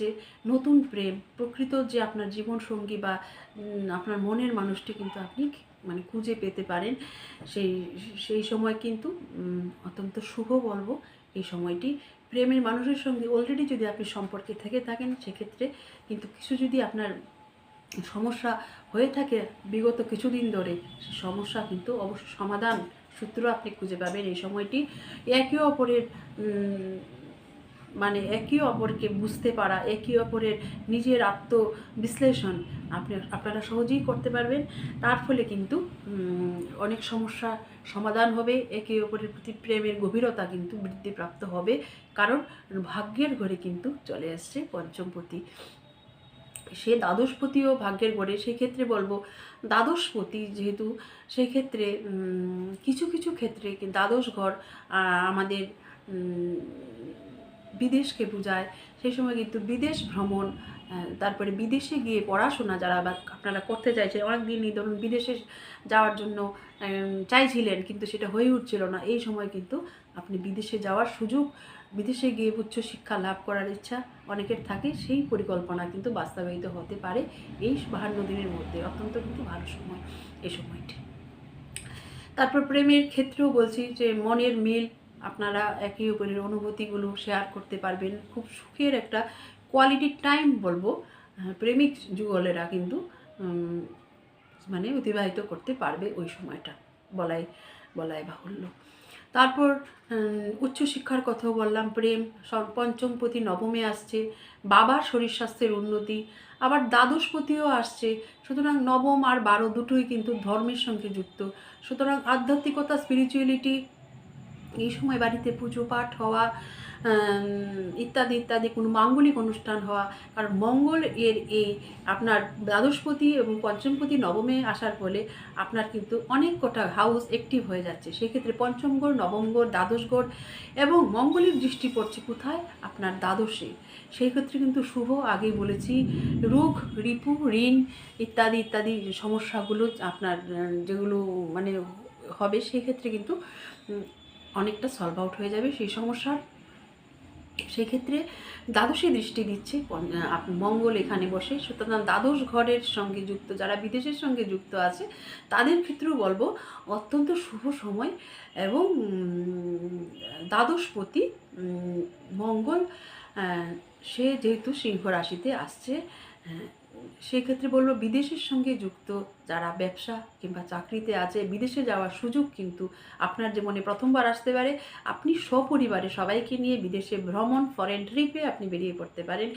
যে নতুন প্রেম প্রকৃত যে আপনার জীবনসঙ্গী বা আপনার মনের মানুষটি কিন্তু আপনি মানে খুঁজে পেতে পারেন। সেই সেই সময় কিন্তু অত্যন্ত শুভ বলবো এই সময়টি। প্রেমের মানুষের সঙ্গে অলরেডি যদি আপনি সম্পর্কে থেকে থাকেন সেক্ষেত্রে কিন্তু কিছু যদি আপনার সমস্যা হয়ে থাকে বিগত কিছুদিন ধরে, সে সমস্যা কিন্তু অবশ্য সমাধান সূত্র আপনি খুঁজে পাবেন এই সময়টি। একে অপরের মানে একে অপরকে বুঝতে পারা, একে অপরের নিজের আত্মবিশ্লেষণ আপনারা সহজেই করতে পারবেন। তার ফলে কিন্তু অনেক সমস্যা সমাধান হবে, একে অপরের প্রতি প্রেমের গভীরতা কিন্তু বৃদ্ধিপ্রাপ্ত হবে। কারণ ভাগ্যের ঘরে কিন্তু চলে আসছে পঞ্চমপতি, সে দ্বাদশপতিও ভাগ্যের ঘরে। সেক্ষেত্রে বলবো দ্বাদশপতি যেহেতু, সেক্ষেত্রে কিছু কিছু ক্ষেত্রে দ্বাদশ ঘর আমাদের বিদেশকে বোঝায়। সেই সময় কিন্তু বিদেশ ভ্রমণ, তারপরে বিদেশে গিয়ে পড়াশোনা যারা বা আপনারা করতে চাইছেন, অনেক দিনই ধরুন বিদেশে যাওয়ার জন্য চাইছিলেন কিন্তু সেটা হয়ে উঠছিল না, এই সময় কিন্তু আপনি বিদেশে যাওয়ার সুযোগ, বিদেশে গিয়ে উচ্চশিক্ষা লাভ করার ইচ্ছা অনেকের থাকে, সেই পরিকল্পনা কিন্তু বাস্তবায়িত হতে পারে এই 52 দিনের মধ্যে। অত্যন্ত কিন্তু ভালো সময় এই সময়টি। তারপর প্রেমের ক্ষেত্রেও বলছি যে মনের মিল, আপনারা একে অপরের অনুভূতিগুলো শেয়ার করতে পারবেন। খুব সুখের একটা কোয়ালিটি টাইম বলবো প্রেমিক যুগলেরা কিন্তু মানে অতিবাহিত করতে পারবে ওই সময়টা, বলাই বাহুল্য। তারপর উচ্চশিক্ষার কথাও বললাম, প্রেম, পঞ্চমপতি নবমে আসছে, বাবার শরীর স্বাস্থ্যের উন্নতি, আবার দ্বাদশপতিও আসছে। সুতরাং নবম আর 12 দুটোই কিন্তু ধর্মের সঙ্গে যুক্ত। সুতরাং আধ্যাত্মিকতা, স্পিরিচুয়ালিটি, এই সময় বাড়িতে পুজো পাঠ হওয়া ইত্যাদি ইত্যাদি, কোনো মাঙ্গলিক অনুষ্ঠান হওয়া। কারণ মঙ্গল এর এই আপনার দ্বাদশপতি এবং পঞ্চমপতি নবমে আসার ফলে আপনার কিন্তু অনেক কটা হাউস অ্যাক্টিভ হয়ে যাচ্ছে। সেক্ষেত্রে পঞ্চম ঘর, নবম ঘর, দ্বাদশ ঘর এবং মঙ্গলের দৃষ্টি পড়ছে কোথায়? আপনার দ্বাদশে। সেই ক্ষেত্রে কিন্তু শুভ, আগেই বলেছি, রোগ, রিপু, ঋণ ইত্যাদি ইত্যাদি সমস্যাগুলো আপনার যেগুলো মানে হবে, সেক্ষেত্রে কিন্তু অনেকটা সলভ আউট হয়ে যাবে সেই সমস্যার। সেক্ষেত্রে দ্বাদশে দৃষ্টি দিচ্ছে মঙ্গল এখানে বসে। সুতরাং দ্বাদশ ঘরের সঙ্গে যুক্ত যারা বিদেশের সঙ্গে যুক্ত আছে তাদের ক্ষেত্রেও বলবো অত্যন্ত শুভ সময়। এবং দ্বাদশপতি মঙ্গল সে যেহেতু সিংহ রাশিতে আসছে, সেক্ষেত্রে বলবো বিদেশের সঙ্গে যুক্ত যারা ব্যবসা কিংবা চাকরিতে আছে, বিদেশে যাওয়ার সুযোগ কিন্তু আপনার জীবনে প্রথমবার আসতে পারে। আপনি সপরিবারে সবাইকে নিয়ে বিদেশে ভ্রমণ, ফরেন ট্রিপে আপনি বেরিয়ে পড়তে পারেন।